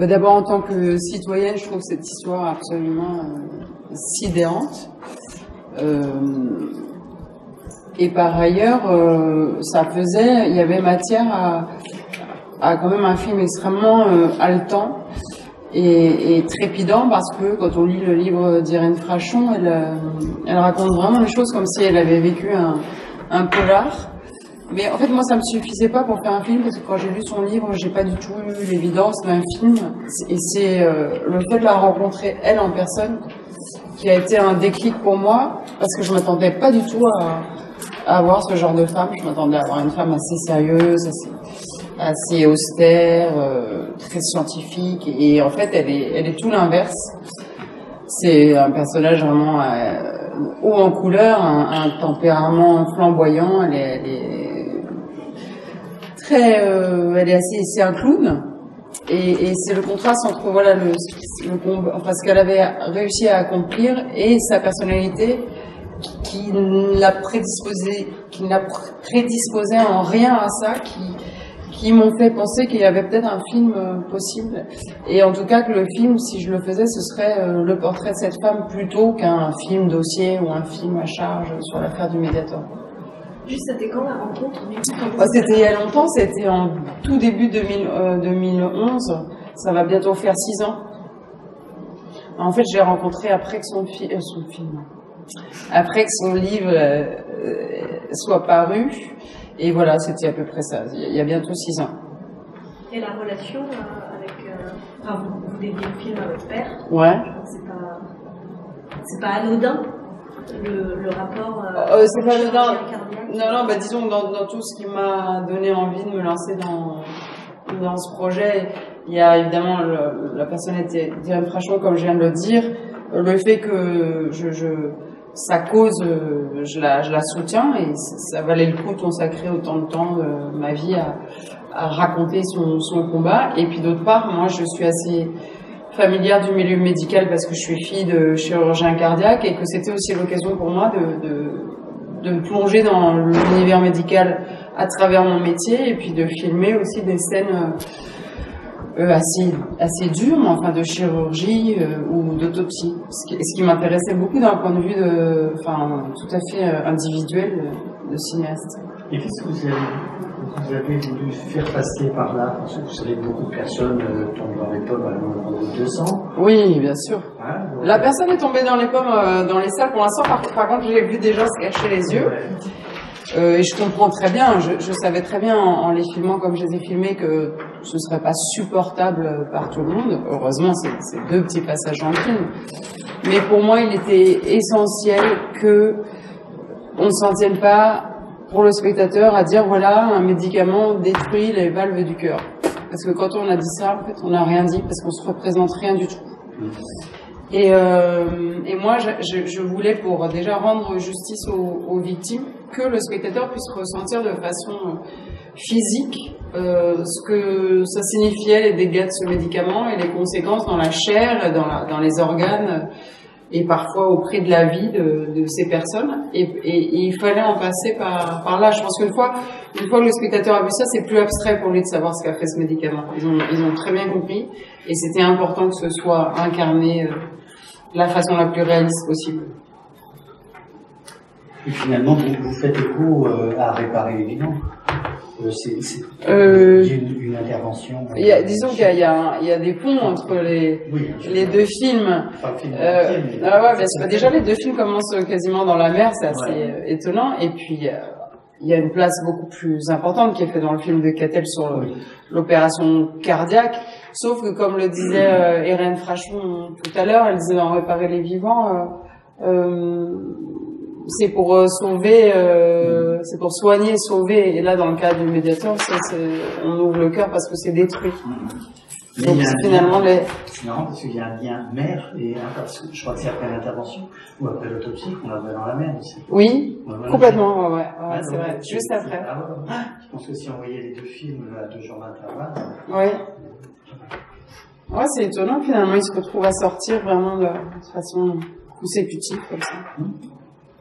D'abord, en tant que citoyenne, je trouve cette histoire absolument sidérante. Et par ailleurs, il y avait matière à quand même un film extrêmement haletant et trépidant, parce que quand on lit le livre d'Irène Frachon, elle raconte vraiment les choses comme si elle avait vécu un polar. Mais en fait, moi, ça me suffisait pas pour faire un film, parce que quand j'ai lu son livre, j'ai pas du tout eu l'évidence d'un film. Et c'est le fait de la rencontrer, elle, en personne, qui a été un déclic pour moi, parce que je m'attendais pas du tout à avoir ce genre de femme. Je m'attendais à avoir une femme assez sérieuse, assez austère, très scientifique. Et en fait, elle est tout l'inverse. C'est un personnage vraiment haut en couleur, un tempérament flamboyant. C'est un clown, et c'est le contraste entre voilà ce qu'elle avait réussi à accomplir et sa personnalité qui l'a prédisposé en rien à ça, qui m'ont fait penser qu'il y avait peut-être un film possible, et en tout cas que le film, si je le faisais, ce serait le portrait de cette femme plutôt qu'un film dossier ou un film à charge sur l'affaire du Mediator. Juste, c'était quand la rencontre? C'était il y a longtemps, c'était en tout début 2011, ça va bientôt faire 6 ans. En fait, j'ai rencontré après que après que son livre soit paru, et voilà, c'était à peu près ça, il y a bientôt 6 ans. Et la relation avec... vous dédiez le film à votre père. Ouais. C'est pas anodin, le rapport... c'est pas anodin. Non, disons, dans tout ce qui m'a donné envie de me lancer dans ce projet, il y a évidemment la personnalité d'Irène Frachon, comme je viens de le dire, le fait que sa cause, je la soutiens, et ça valait le coup de consacrer autant de temps de ma vie à raconter son combat. Et puis d'autre part, moi je suis assez familière du milieu médical parce que je suis fille de chirurgien cardiaque, et que c'était aussi l'occasion pour moi de me plonger dans l'univers médical à travers mon métier, et puis de filmer aussi des scènes assez dures, mais enfin de chirurgie ou d'autopsie. Ce qui m'intéressait beaucoup d'un point de vue tout à fait individuel de cinéaste. Et qu'est-ce que vous avez voulu faire passer par là? Parce que vous savez, beaucoup de personnes tombent dans les pommes à nombre de 200. Oui, bien sûr. Hein, la personne est tombée dans les pommes dans les salles. Pour l'instant, par contre, j'ai vu des gens se cacher les yeux. Et je comprends très bien, je savais très bien en les filmant comme je les ai filmés que ce serait pas supportable par tout le monde. Heureusement, c'est 2 petits passages dans le film. Mais pour moi, il était essentiel que on ne s'en tienne pas pour le spectateur à dire voilà, un médicament détruit les valves du cœur. Parce que quand on a dit ça, en fait, on n'a rien dit, parce qu'on se représente rien du tout. Et moi, je voulais, pour déjà rendre justice aux victimes, que le spectateur puisse ressentir de façon physique ce que ça signifiait, les dégâts de ce médicament et les conséquences dans la chair, dans les organes, et parfois au prix de la vie de ces personnes. Et il fallait en passer par là. Je pense qu'une fois que le spectateur a vu ça, c'est plus abstrait pour lui de savoir ce qu'a fait ce médicament. Ils ont très bien compris, et c'était important que ce soit incarné de la façon la plus réaliste possible. Et finalement, vous faites écho à Réparer les vivants. C'est une intervention. Disons qu'il y a des ponts entre les 2 films. Déjà, les 2 films commencent quasiment dans la mer, c'est assez étonnant. Et puis, il y a une place beaucoup plus importante qui est faite dans le film de Cattel sur l'opération cardiaque. Sauf que, comme le disait Irène Frachon tout à l'heure, elle disait dans Réparer les vivants, c'est pour sauver, c'est pour soigner, sauver. Et là, dans le cas du Mediator, on ouvre le cœur parce que c'est détruit. Donc finalement, c'est marrant parce qu'il y a un lien mère et parce que je crois que c'est après l'intervention ou après l'autopsie qu'on la voit dans la mer aussi. Oui, complètement, ouais, c'est vrai. Juste après. Je pense que si on voyait les 2 films à 2 jours d'intervalle. Ouais, c'est étonnant finalement, ils se retrouvent à sortir vraiment de façon consécutive comme ça.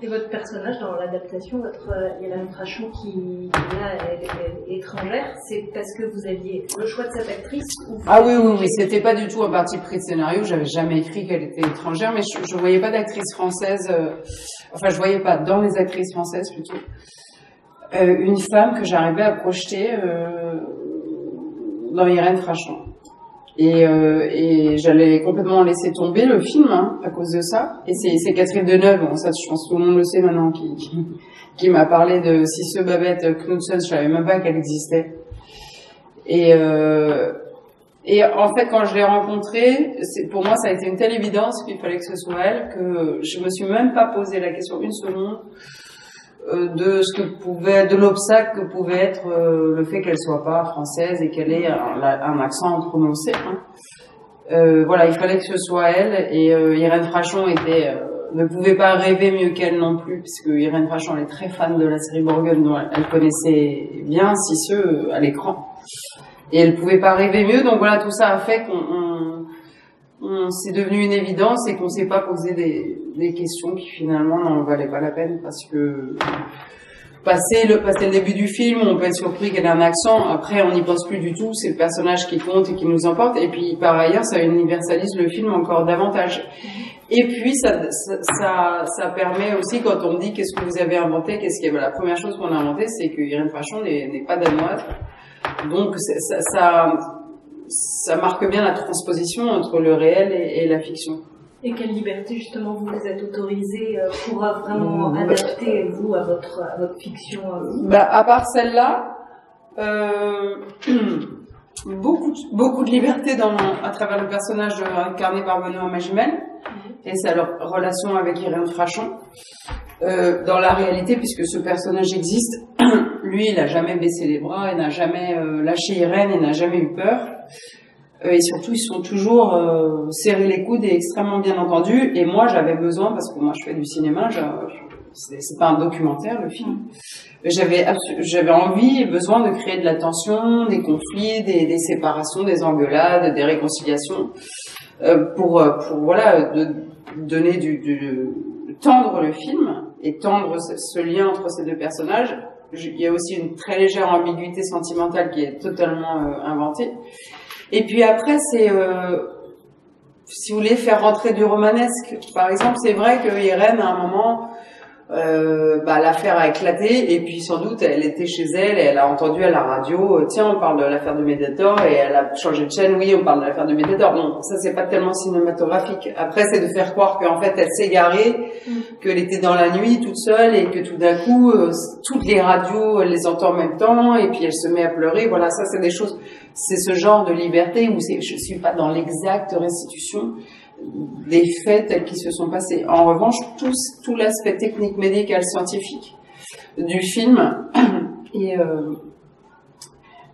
Et votre personnage dans l'adaptation, votre Irène Frachon qui là est étrangère, c'est parce que vous aviez le choix de cette actrice ou Ah oui, c'était pas du tout un parti pris de scénario, j'avais jamais écrit qu'elle était étrangère, mais je voyais pas d'actrice française, enfin je voyais pas dans les actrices françaises plutôt, une femme que j'arrivais à projeter dans Irène Frachon. Et j'allais complètement laisser tomber le film à cause de ça. Et c'est Catherine Deneuve, bon, ça je pense que tout le monde le sait maintenant, qui m'a parlé de Cisseux Babette Knudsen, je savais même pas qu'elle existait. Et en fait, quand je l'ai rencontrée, pour moi ça a été une telle évidence qu'il fallait que ce soit elle, que je me suis même pas posé la question une seconde de l'obstacle que pouvait être le fait qu'elle soit pas française et qu'elle ait un accent prononcé. Voilà, il fallait que ce soit elle, et Irène Frachon ne pouvait pas rêver mieux qu'elle non plus, puisque Irène Frachon elle est très fan de la série Borgen, dont elle connaissait bien Cisseux à l'écran, et elle pouvait pas rêver mieux. Donc voilà, tout ça a fait c'est devenu une évidence et qu'on s'est pas posé des questions qui finalement n'en valaient pas la peine, parce que passer le début du film, on peut être surpris qu'elle ait un accent, après on n'y pense plus du tout, c'est le personnage qui compte et qui nous emporte, et puis par ailleurs ça universalise le film encore davantage. Et puis ça permet aussi, quand on me dit qu'est-ce que vous avez inventé, la première chose qu'on a inventée, c'est que Irène Frachon n'est pas danoise, donc ça marque bien la transposition entre le réel et la fiction. Et quelle liberté justement vous êtes autorisé pour vraiment adapter vous à votre fiction à part celle-là, beaucoup de liberté à travers le personnage incarné par Benoît Magimel et sa relation avec Irène Frachon. Dans la réalité, puisque ce personnage existe, lui, il n'a jamais baissé les bras, il n'a jamais lâché Irène, il n'a jamais eu peur. Et surtout, ils sont toujours serrés les coudes et extrêmement bien entendus. Et moi, j'avais besoin, parce que moi, je fais du cinéma, c'est pas un documentaire, le film. J'avais envie et besoin de créer de la tension, des conflits, des séparations, des engueulades, des réconciliations, pour voilà, donner tendre le film et tendre ce lien entre ces deux personnages. Il y a aussi une très légère ambiguïté sentimentale qui est totalement inventée. Et puis après, c'est, si vous voulez faire rentrer du romanesque, par exemple, c'est vrai que Irène, à un moment, l'affaire a éclaté, et puis sans doute, elle était chez elle, et elle a entendu à la radio, tiens, on parle de l'affaire de Mediator, et elle a changé de chaîne, oui, on parle de l'affaire de Mediator. Bon, ça, c'est pas tellement cinématographique. Après, c'est de faire croire qu'en fait, elle s'est garée, qu'elle était dans la nuit, toute seule, et que tout d'un coup, toutes les radios, elle les entend en même temps, et puis elle se met à pleurer. Voilà, ça, c'est des choses, c'est ce genre de liberté où je suis pas dans l'exacte restitution des faits tels qu'ils se sont passés. En revanche, tout l'aspect technique, médical, scientifique du film est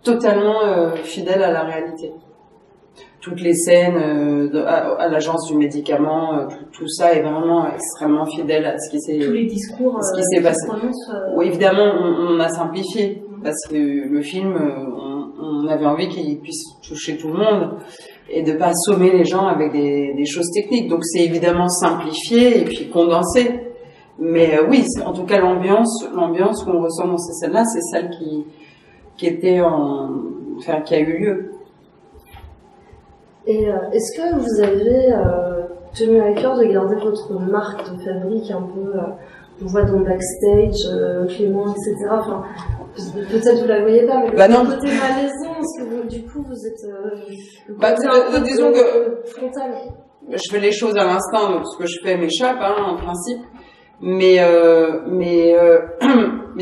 totalement fidèle à la réalité. Toutes les scènes à l'agence du médicament, tout ça est vraiment extrêmement fidèle à ce qui s'est tous les discours ce qui s'est passé. Oui, évidemment, on a simplifié parce que le film, on avait envie qu'il puisse toucher tout le monde et de pas assommer les gens avec des choses techniques. Donc c'est évidemment simplifié et puis condensé. Mais oui, en tout cas l'ambiance qu'on ressent dans ces scènes-là, c'est celle qui était qui a eu lieu. Et est-ce que vous avez tenu à cœur de garder votre marque de fabrique un peu, on voit dans Backstage, Clément, etc. Enfin, peut-être vous la voyez pas, mais le côté malaisant, parce que du coup vous êtes disons que frontal. Je fais les choses à l'instant, donc ce que je fais m'échappe, en principe. Mais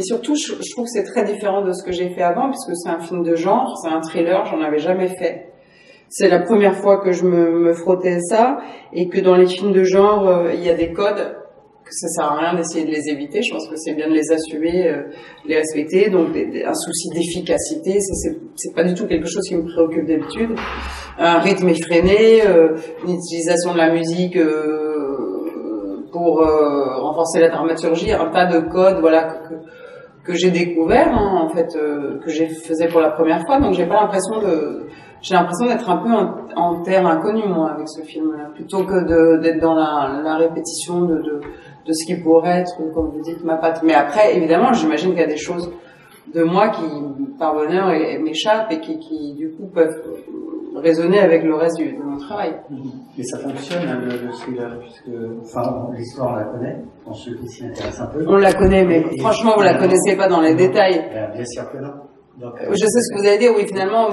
surtout, je trouve que c'est très différent de ce que j'ai fait avant, puisque c'est un film de genre, c'est un thriller, j'en avais jamais fait. C'est la première fois que je me frottais à ça, et que dans les films de genre, il y a des codes que ça sert à rien d'essayer de les éviter. Je pense que c'est bien de les assumer, les respecter. Donc un souci d'efficacité, c'est pas du tout quelque chose qui me préoccupe d'habitude. Un rythme effréné, une utilisation de la musique pour renforcer la dramaturgie, un tas de codes, voilà, que j'ai découvert, en fait, que j'ai faisais pour la première fois. Donc j'ai l'impression d'être un peu en terre inconnue, moi, avec ce film-là, plutôt que d'être dans la répétition de ce qui pourrait être, comme vous dites, ma patte. Mais après, évidemment, j'imagine qu'il y a des choses de moi qui, par bonheur, m'échappent et qui, du coup, peuvent résonner avec le reste de mon travail. Mais ça fonctionne, hein, le thriller, puisque, enfin, l'histoire, on la connaît, pour ceux qui s'y intéressent un peu. On la connaît, mais franchement, vous la connaissez pas dans les détails. Bien sûr que non. Donc, je sais ce que vous allez dire, oui, finalement,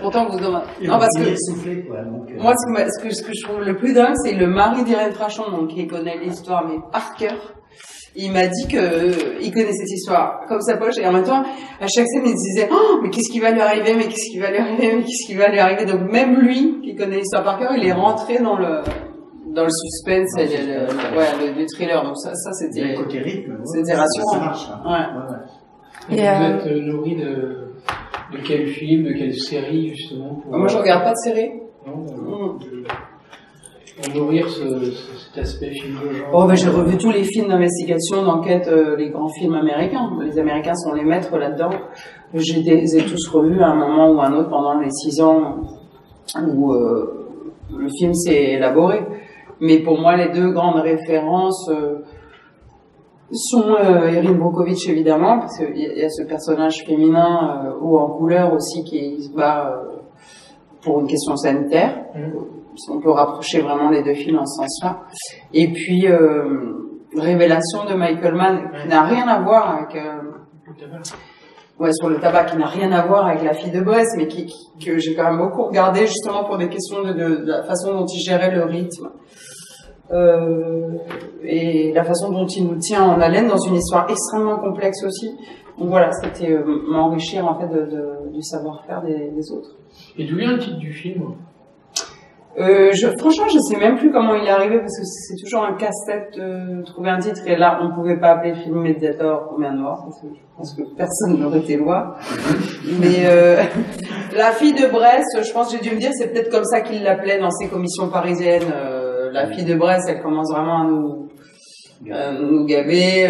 pourtant vous demandez. Non, parce que soufflé, quoi, donc, moi, ce que je trouve le plus dingue, c'est le mari d'Irène Frachon, donc qui connaît l'histoire, mais par cœur. Il m'a dit que il connaît cette histoire comme sa poche, et en même temps, à chaque scène, il disait « mais qu'est-ce qui va lui arriver, mais qu'est-ce qui va lui arriver, mais qu'est-ce qui va lui arriver ». Donc même lui, qui connaît l'histoire par cœur, il est rentré dans le suspense et du thriller. Donc ça c'était côté rythme, c'était rassurant. Ça marche, hein. Et vous êtes nourri de quel film, de quelle série justement pour... Moi je regarde pas de série. Non, pour nourrir cet aspect film de genre. J'ai revu tous les films d'investigation, d'enquête, les grands films américains. Les Américains sont les maîtres là-dedans. Je les ai tous revus à un moment ou à un autre pendant les 6 ans où le film s'est élaboré. Mais pour moi, les 2 grandes références sont Erin Brockovich, évidemment, parce qu'il y a ce personnage féminin ou en couleur aussi qui se bat pour une question sanitaire. On peut rapprocher vraiment les 2 films en ce sens-là. Et puis, Révélation de Michael Mann, qui n'a rien à voir avec... sur le tabac, qui n'a rien à voir avec La fille de Brest, mais que j'ai quand même beaucoup regardé, justement pour des questions de la façon dont il gérait le rythme. Et la façon dont il nous tient en haleine dans une histoire extrêmement complexe aussi. Donc voilà, c'était m'enrichir en fait du savoir-faire des autres. Et d'où vient le titre du film ? Franchement, je sais même plus comment il est arrivé parce que c'est toujours un casse-tête de trouver un titre, et là, on pouvait pas appeler le film Mediator Combien de morts, parce que je pense que personne n'aurait été loin. Mais La fille de Brest, je pense que j'ai dû me dire, c'est peut-être comme ça qu'il l'appelait dans ses commissions parisiennes. La fille de Brest, elle commence vraiment à nous gaver.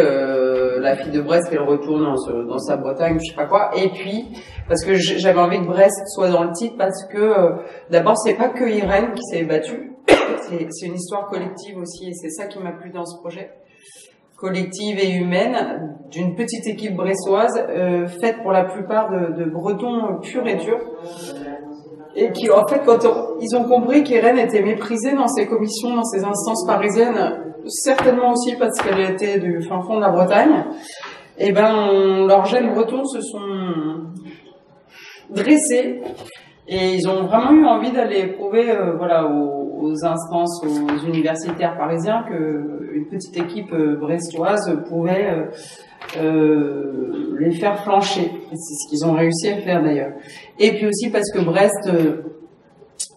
La fille de Brest, elle retourne dans sa Bretagne, je sais pas quoi. Et puis, parce que j'avais envie que Brest soit dans le titre, parce que d'abord, c'est pas que Irène qui s'est battue, c'est une histoire collective aussi, et c'est ça qui m'a plu dans ce projet. Collective et humaine, d'une petite équipe brestoise, faite pour la plupart de Bretons purs et durs. Et qui, en fait, quand ils ont compris qu'Irène était méprisée dans ses commissions, dans ses instances parisiennes, certainement aussi parce qu'elle était du fin fond de la Bretagne, et leurs gènes bretons se sont dressés, et ils ont vraiment eu envie d'aller prouver, aux instances, aux universitaires parisiens, que une petite équipe brestoise pouvait les faire flancher. Et c'est ce qu'ils ont réussi à faire d'ailleurs. Et puis aussi parce que Brest,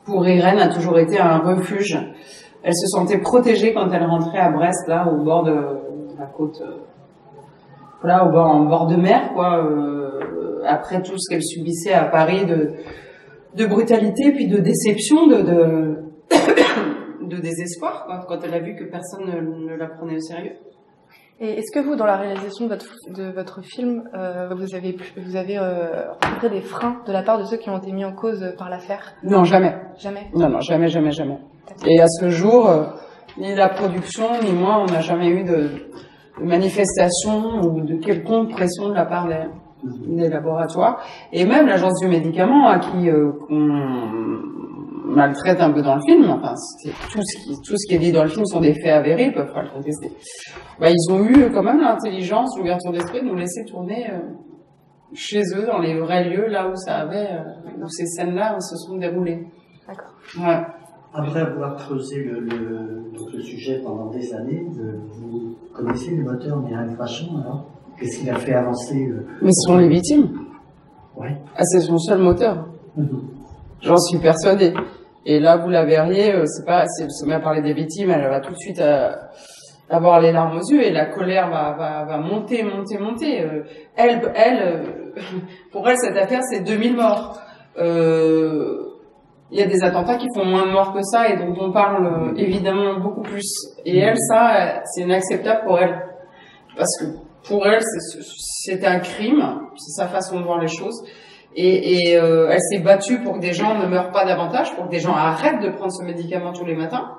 pour Irène, a toujours été un refuge. Elle se sentait protégée quand elle rentrait à Brest, là, au bord de la côte, en bord de mer, quoi. Après tout ce qu'elle subissait à Paris de brutalité, puis de déception, de désespoir, quoi, quand elle a vu que personne ne la prenait au sérieux. Et est-ce que vous, dans la réalisation de votre film, vous avez rencontré des freins de la part de ceux qui ont été mis en cause par l'affaire ? Non, jamais. Jamais ? Non, jamais. Et à ce jour, ni la production, ni moi, on n'a jamais eu de manifestation ou de quelconque pression de la part des laboratoires. Et même l'Agence du médicament, à qui on maltraite un peu dans le film, enfin, tout ce qui est dit dans le film sont des faits avérés, ils peuvent pas le contester. Ils ont eu quand même l'intelligence, l'ouverture d'esprit de nous laisser tourner chez eux, dans les vrais lieux, là où où ces scènes-là se sont déroulées. D'accord. Ouais. Après avoir creusé le sujet pendant des années, vous connaissez le moteur d'Irène Frachon, alors ? Qu'est-ce qu'il a fait avancer Mais ce sont les victimes. Ouais. Ah, c'est son seul moteur. J'en suis persuadée. Et là, vous la verriez, elle se met à parler des victimes, elle va tout de suite avoir les larmes aux yeux, et la colère va monter. Pour elle, cette affaire, c'est 2000 morts. Il y a des attentats qui font moins de morts que ça, et dont on parle évidemment beaucoup plus. Et elle, ça, c'est inacceptable pour elle. Parce que pour elle, c'est un crime, c'est sa façon de voir les choses. Et elle s'est battue pour que des gens ne meurent pas davantage, pour que des gens arrêtent de prendre ce médicament tous les matins.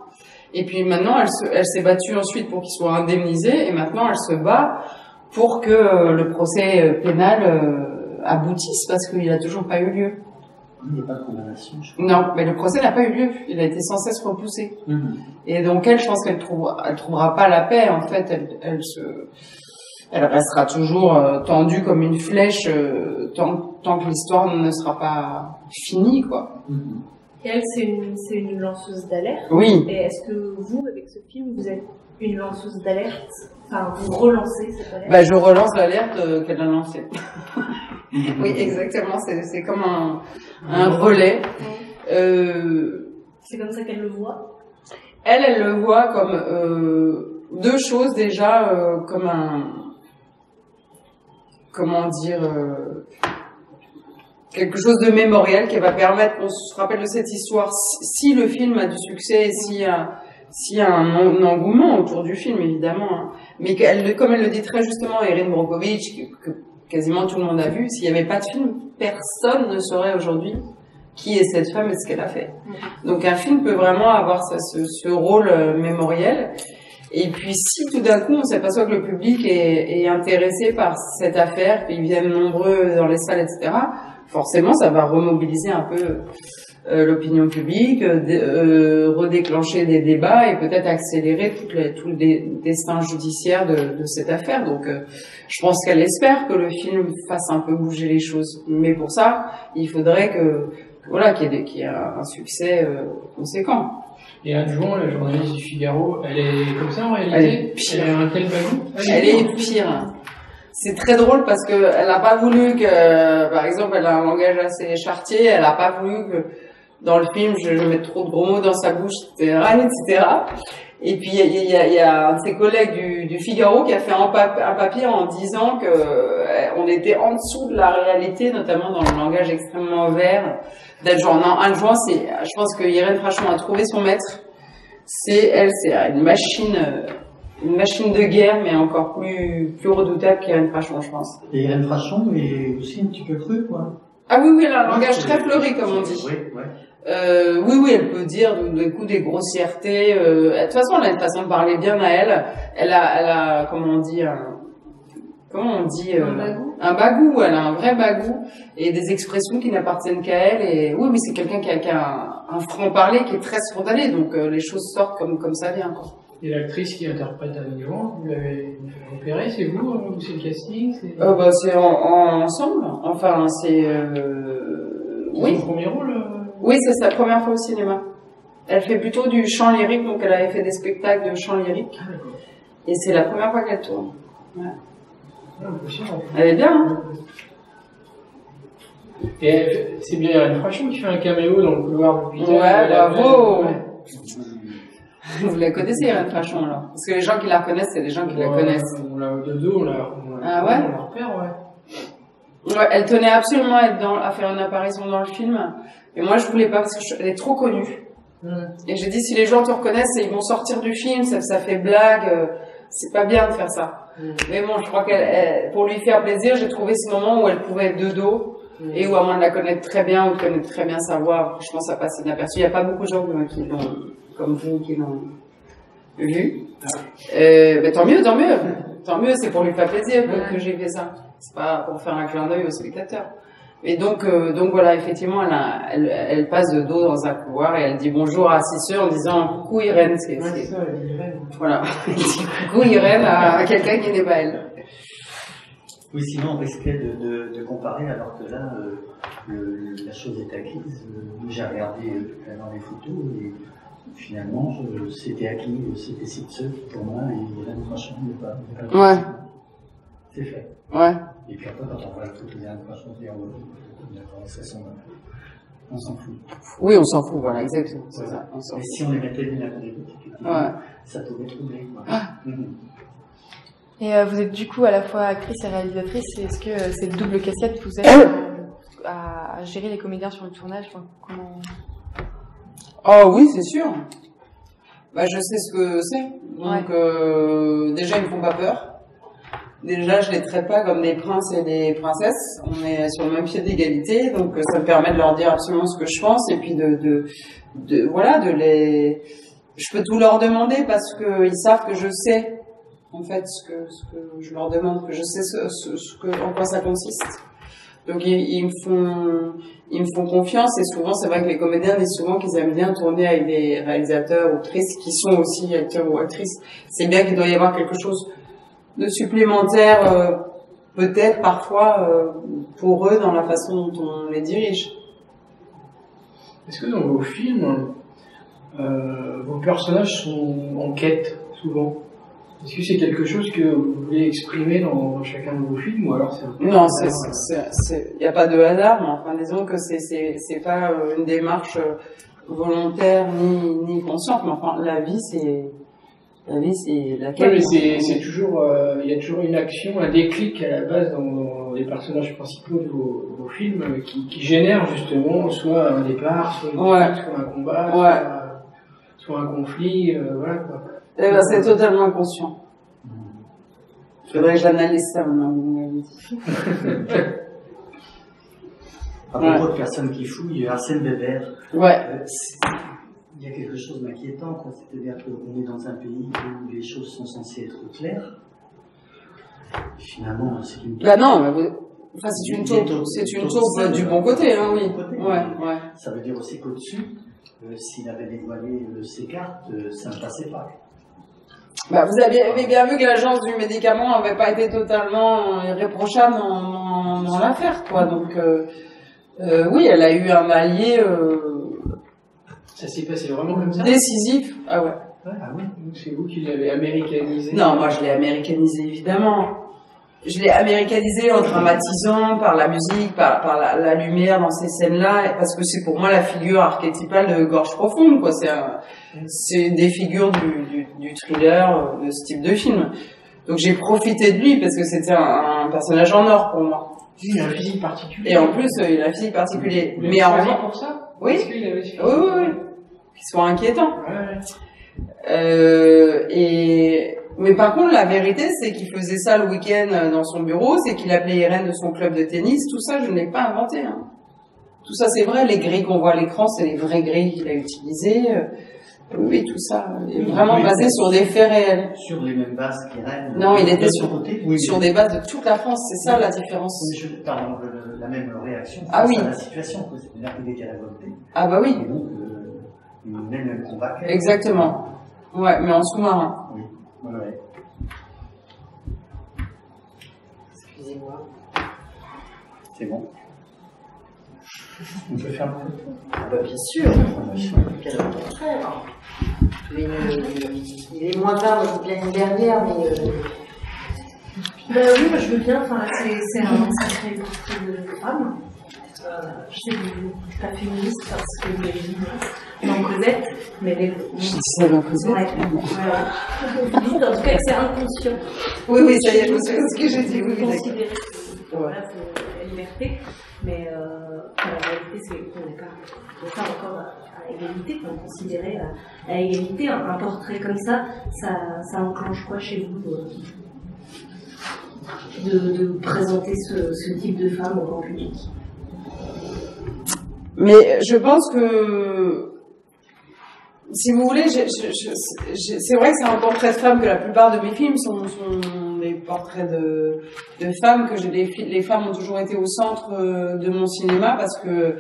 Et puis maintenant, elle s'est battue ensuite pour qu'il soit indemnisé, et maintenant elle se bat pour que le procès pénal aboutisse, parce qu'il a toujours pas eu lieu. Il n'y a pas de condamnation, je crois. Non, mais le procès n'a pas eu lieu. Il a été sans cesse repoussé. Et donc elle, je pense qu'elle trouvera pas la paix. En fait, elle restera toujours tendue comme une flèche tant que l'histoire ne sera pas finie, quoi. Et elle, c'est une lanceuse d'alerte. Oui. Et est-ce que vous, avec ce film, vous êtes une lanceuse d'alerte? Enfin, vous relancez cette alerte? Bah, je relance l'alerte qu'elle a lancée. Oui, exactement. C'est comme un relais. C'est comme ça qu'elle le voit? Elle le voit comme deux choses déjà, comme comment dire, quelque chose de mémoriel qui va permettre qu'on se rappelle de cette histoire. Si le film a du succès, s'il y a un engouement autour du film, évidemment, hein. Mais comme elle le dit très justement, Erin Brockovich, que quasiment tout le monde a vu, s'il n'y avait pas de film, personne ne saurait aujourd'hui qui est cette femme et ce qu'elle a fait. Donc un film peut vraiment avoir ce rôle mémoriel. Et puis si tout d'un coup on s'aperçoit que le public est intéressé par cette affaire, qu'ils viennent nombreux dans les salles, etc., forcément ça va remobiliser un peu l'opinion publique, redéclencher des débats et peut-être accélérer tout le destin judiciaire de cette affaire. Donc je pense qu'elle espère que le film fasse un peu bouger les choses. Mais pour ça, il faudrait qu'il y ait un succès conséquent. Et adjoint, la journaliste du Figaro, elle est comme ça en réalité? Elle est pire. Elle a un tel bagou? Elle est pire. C'est très drôle parce que elle a pas voulu que, par exemple, elle a un langage assez chartier, elle a pas voulu que dans le film je mette trop de gros mots dans sa bouche, etc., etc. Et puis il y a un de ses collègues du Figaro qui a fait un papier en disant que on était en dessous de la réalité, notamment dans le langage extrêmement vert d'adjoint. Non, adjoint, je pense que Irène Frachon a trouvé son maître. C'est une machine de guerre, mais encore plus redoutable qu'Irène Frachon, je pense. Et Irène Frachon est aussi un petit peu crue, quoi. Ah oui, elle a un langage très fleuri, comme on dit. Oui, elle peut dire des grossièretés. De toute façon, elle a une façon de parler bien à elle. Elle a comment on dit un bagou. Elle a un vrai bagou et des expressions qui n'appartiennent qu'à elle. Et oui, mais c'est quelqu'un qui a un franc-parler qui est très spontané, donc les choses sortent comme ça vient, quoi. Et l'actrice qui interprète Annie Jouan, vous l'avez repérée, c'est vous ou c'est le casting? C'est ensemble. Enfin, c'est oui. Son premier rôle? Oui, c'est sa première fois au cinéma. Elle fait plutôt du chant lyrique, donc elle avait fait des spectacles de chant lyrique. Ah, d'accord. Et c'est la première fois qu'elle tourne. Ouais. Impressionnant. Elle est bien, hein? Et c'est bien Irène Frachon qui fait un caméo dans le couloir de l'hôpital. Ouais, bravo! Ouais. Vous la connaissez, Irène Frachon, alors? Parce que les gens qui la reconnaissent, c'est des gens qui la connaissent. On l'a de dos, on la repère, ouais. Ouais, elle tenait absolument à faire une apparition dans le film. Et moi, je voulais pas parce qu'elle est trop connue. Et j'ai dit, si les gens te reconnaissent, ils vont sortir du film, ça fait blague, c'est pas bien de faire ça. Mais bon, je crois pour lui faire plaisir, j'ai trouvé ce moment où elle pouvait être de dos, et où à moins de la connaître très bien, ou de connaître très bien sa voix, franchement, ça passe inaperçu. Il n'y a pas beaucoup de gens comme vous, qui l'ont vu. Tant mieux, c'est pour lui faire plaisir que j'ai fait ça. C'est pas pour faire un clin d'œil aux spectateurs. Et donc voilà, effectivement, elle passe de dos dans un couloir et elle dit bonjour à Cisseux en disant coucou Irène. Voilà. Elle dit coucou Irène à quelqu'un qui n'est pas elle. Oui, sinon on risquait de comparer alors que là, la chose est acquise. J'ai regardé tout à l'heure les photos et finalement, c'était acquis, c'était Cisseux pour moi et Irène Frachon n'est pas. Ouais. C'est fait. Ouais. Et puis après, quand on voit la photo d'Irène Frachon, on s'en fout. Oui, on s'en fout, voilà, exactement. C'est ça. Et si on les mettait l'une à côté de l'autre, ça pouvait troubler. Et vous êtes du coup à la fois actrice et réalisatrice. Est-ce que cette double casquette vous aide à gérer les comédiens sur le tournage? Comment... Oh oui, c'est sûr. Bah, je sais ce que c'est. Donc, déjà, ils me font pas peur. Déjà, je les traite pas comme des princes et des princesses. On est sur le même pied d'égalité, donc ça me permet de leur dire absolument ce que je pense et puis de je peux tout leur demander parce que ils savent que je sais, en fait, ce que je leur demande, que je sais en quoi ça consiste. Donc ils me font confiance et souvent c'est vrai que les comédiens disent souvent qu'ils aiment bien tourner avec des réalisateurs ou actrices qui sont aussi acteurs ou actrices. C'est bien qu'il doit y avoir quelque chose de supplémentaire, peut-être parfois pour eux dans la façon dont on les dirige. Est-ce que dans vos films, vos personnages sont en quête souvent? Est-ce que c'est quelque chose que vous voulez exprimer dans chacun de vos films ou alors c'est non, il n'y a pas de hasard, mais enfin disons que c'est pas une démarche volontaire ni consciente, mais enfin la vie c'est la quête. Ouais, mais c'est toujours il y a toujours une action, un déclic à la base dans les personnages principaux de vos films qui génèrent justement soit un départ, soit un combat, soit un conflit, voilà quoi. Eh ben, c'est totalement inconscient. Il faudrait que j'analyse ça maintenant. À propos de personnes qui fouillent, Arsène Weber. Ouais. Il y a quelque chose d'inquiétant, quoi. C'est-à-dire qu'on est dans un pays où les choses sont censées être claires. Finalement, c'est une. Bah non, mais enfin, c'est une taupe du bon côté, hein, oui. Ouais. Ça veut dire aussi qu'au-dessus, s'il avait dévoilé ses cartes, ça ne passait pas. Bah, vous avez bien vu que l'agence du médicament n'avait pas été totalement irréprochable dans l'affaire, quoi. Donc, oui, elle a eu un allié ça s'est passé vraiment comme ça? Décisif. Ah ouais. Ah oui. Donc c'est vous qui l'avez américanisé? Non, moi je l'ai américanisé évidemment. Je l'ai américanisé en dramatisant par la musique, par la lumière dans ces scènes-là, parce que c'est pour moi la figure archétypale de Gorge Profonde, quoi. C'est des figures du thriller, de ce type de film. Donc j'ai profité de lui parce que c'était un personnage en or pour moi. Il a un physique particulier. Et en plus, il a un physique particulier. Mais en revanche pour ça? Oui. Est-ce qu'il avait oui. Qu'il soit inquiétant. Mais par contre, la vérité, c'est qu'il faisait ça le week-end dans son bureau, c'est qu'il appelait Irène de son club de tennis. Tout ça, je ne l'ai pas inventé. Hein. Tout ça, c'est vrai. Les grilles qu'on voit à l'écran, c'est les vraies grilles qu'il a utilisées. Oui, tout ça est vraiment basé sur des faits réels. Sur les mêmes bases qu'Irène? Non, il était sur des bases de toute la France. C'est ça la différence. Pardon, la même réaction à la situation. C'est-à-dire qu'il était révolté. Ah bah oui. Et donc, il menait le même combat. Exactement. Ouais, mais en sous-marin. Oui. Ouais. Excusez-moi. C'est bon. On peut faire le coup? Bah, bien sûr. Quel contraire. Il est moins tard que l'année dernière, mais. Bah oui, moi je veux bien. Enfin, c'est un sacré portrait de femme. Je sais que vous n'êtes pas féministe parce que vous avez dit non Cosette, mais les. Je dis ça dans Cosette. Ouais. Vous dites en tout cas que c'est inconscient. Oui, ça y est, je me souviens de ce que j'ai dit. Oui, considérer que voilà, c'est la liberté, mais la réalité c'est qu'on n'est pas encore à égalité, qu'on est considéré à égalité. Un portrait comme ça enclenche quoi chez vous de présenter ce type de femme au grand public? Mais je pense que, si vous voulez, c'est vrai que c'est un portrait de femme, que la plupart de mes films sont des portraits de femmes, que les femmes ont toujours été au centre de mon cinéma parce que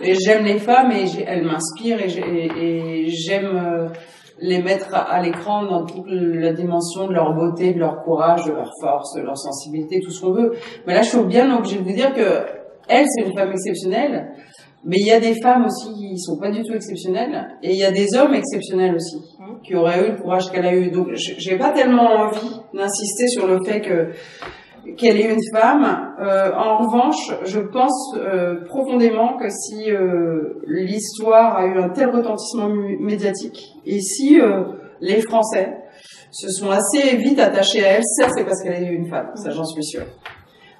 j'aime les femmes et elles m'inspirent et j'aime les mettre à l'écran dans toute la dimension de leur beauté, de leur courage, de leur force, de leur sensibilité, tout ce qu'on veut. Mais là, je suis bien obligée de vous dire que elle, c'est une femme exceptionnelle. Mais il y a des femmes aussi qui sont pas du tout exceptionnelles, et il y a des hommes exceptionnels aussi, qui auraient eu le courage qu'elle a eu. Donc, j'ai pas tellement envie d'insister sur le fait qu'elle est une femme. En revanche, je pense profondément que si l'histoire a eu un tel retentissement médiatique, et si les Français se sont assez vite attachés à elle, ça c'est parce qu'elle est une femme, ça j'en suis sûre.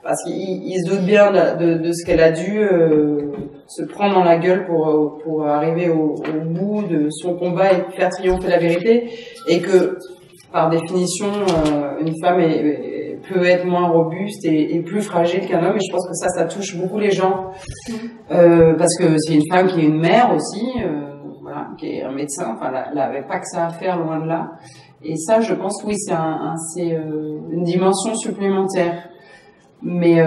Parce qu'ils se doutent bien de ce qu'elle a dû se prendre dans la gueule pour arriver au bout de son combat et faire triompher la vérité, et que par définition une femme peut être moins robuste et plus fragile qu'un homme, et je pense que ça touche beaucoup les gens parce que c'est une femme qui est une mère aussi, voilà, qui est un médecin. Enfin, elle avait pas que ça à faire, loin de là. Et ça, je pense, oui, c'est une dimension supplémentaire. Mais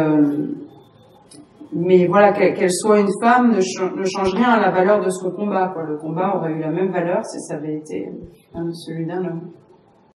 voilà, qu'elle soit une femme ne change rien à la valeur de ce combat, quoi. Le combat aurait eu la même valeur si ça avait été celui d'un homme.